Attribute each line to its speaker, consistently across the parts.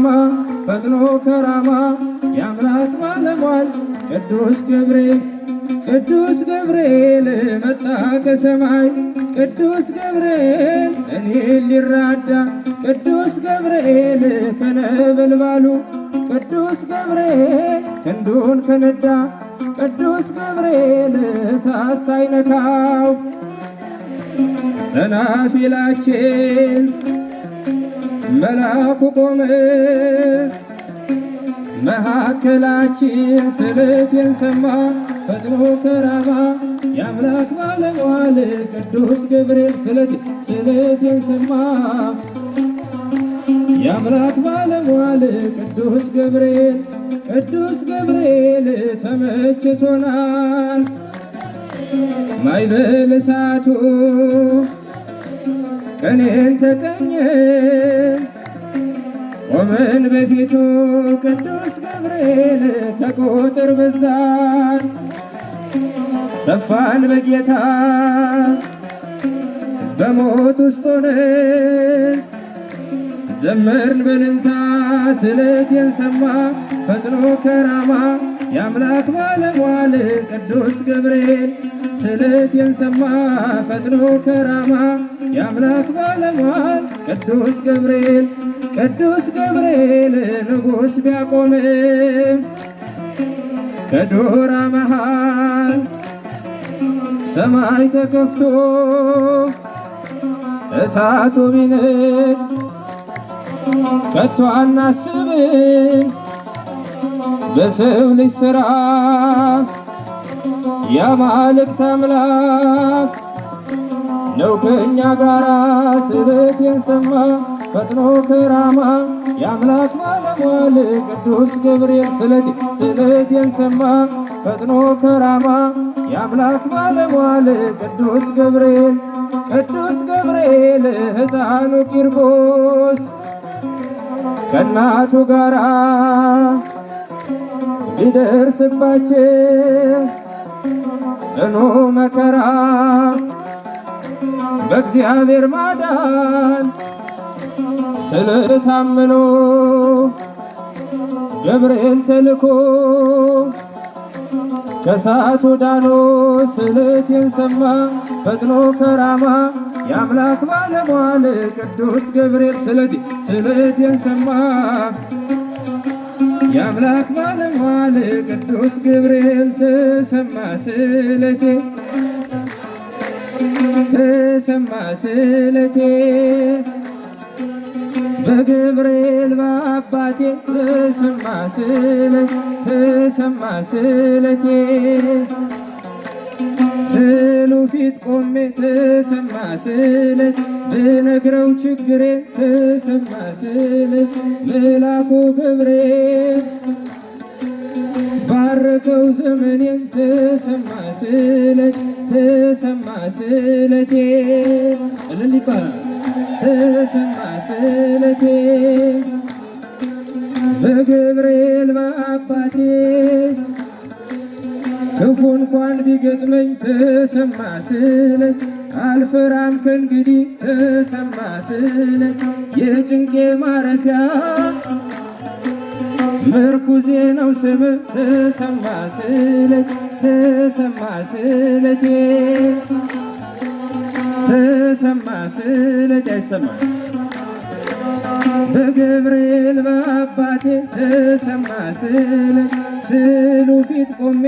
Speaker 1: ከራማ ፈጥኖ ከራማ የአምላክ ባለሟል ቅዱስ ገብርኤል ቅዱስ ገብርኤል መጣ ከሰማይ ቅዱስ ገብርኤል እኔን ሊራዳ ቅዱስ ገብርኤል ከነበልባሉ ቅዱስ ገብርኤል ክንዱን ከነዳ ቅዱስ ገብርኤል እሳት ሳይነካው ሰናፊላችን መልአኩ ቆመ መካከላችን ስለቴን ሰማ ፈጥኖ ከራማ የአምላክ ባለሟል ቅዱስ ገብርኤል ስለቴን ሰማ የአምላክ ባለሟል ቅዱስ ገብርኤል ተመችቶናል ማዕበል እሳቱ ቀኔን ተቀኘ ቆመን በፊቱ ቅዱስ ገብርኤል ከቁጥር በዛን ሰፋን በጌታ በሞት ውስጥ ሆነን ዘመርን በእልልታ ስለቴን ሰማ ፈጥኖ ከራማ የአምላክ ባለሟል ቅዱስ ገብርኤል ስለቴን ሰማ ፈጥኖ ከራማ የአምላክ ባለሟል ቅዱስ ገብርኤል ንጉሥ ቢያቆምም ከዶራ መሃል ሰማይ ተከፍቶ እሳቱ ቢነድ ከቶ አናስብም በሰው ልጅ ሥራ የአማልክት አምላክ ነው ከእኛ ጋራ ስለቴን ሰማ ፈጥኖ ከራማ የአምላክ ባለሟል ቅዱስ ገብርኤል ስለቴን ሰማ ፈጥኖ ከራማ የአምላክ ባለሟል ቅዱስ ገብርኤል ሕፃኑ ቂርቆስ ከእናቱ ጋራ ቢደርስባቸው ጽኑ መከራ በእግዚአብሔር ማዳን ስለታመኑ ገብርኤል ተልኮ ከእሳቱ ዳኖ ስለቴን ሰማ ፈጥኖ ከራማ የአምላክ ባለሟል ቅዱስ ገብርኤል ስለቴን ሰማ የአምላክ ባለሟል ቅዱስ ገብርኤል ተሰማ ስለቴ በገብርኤል በአባቴ ተሰማ ስለቴ ስዕሉ ፊት ቆሜ ተሰማ ስለት ብነግረው ችግሬ ተሰማ ስለት መልአኩ ገብርኤል ባረከው ዘመኔን ተሰማ ስለቴ እልል ይባላል ተሰማ ስለቴ በገብርኤል በአባቴ ክፉ እንኳን ቢገጥመኝ ተሰማ ስለት አልፈራም ከእንግዲህ ተሰማ ስለት የጭንቄ ማረፊያ ምርኩዜ ነው ስምህ ተሰማ ስለቴ አይሰማም በገብርኤል በአባቴ ተሰማ ስለት ስዕሉ ፊት ቆሜ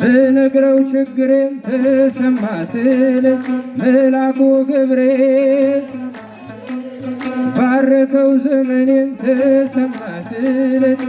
Speaker 1: ብነግረው ችግሬን ተሰማ ስለት መልአኩ ገብርኤል ባረከው ዘመኔን ተሰማ ስለቴ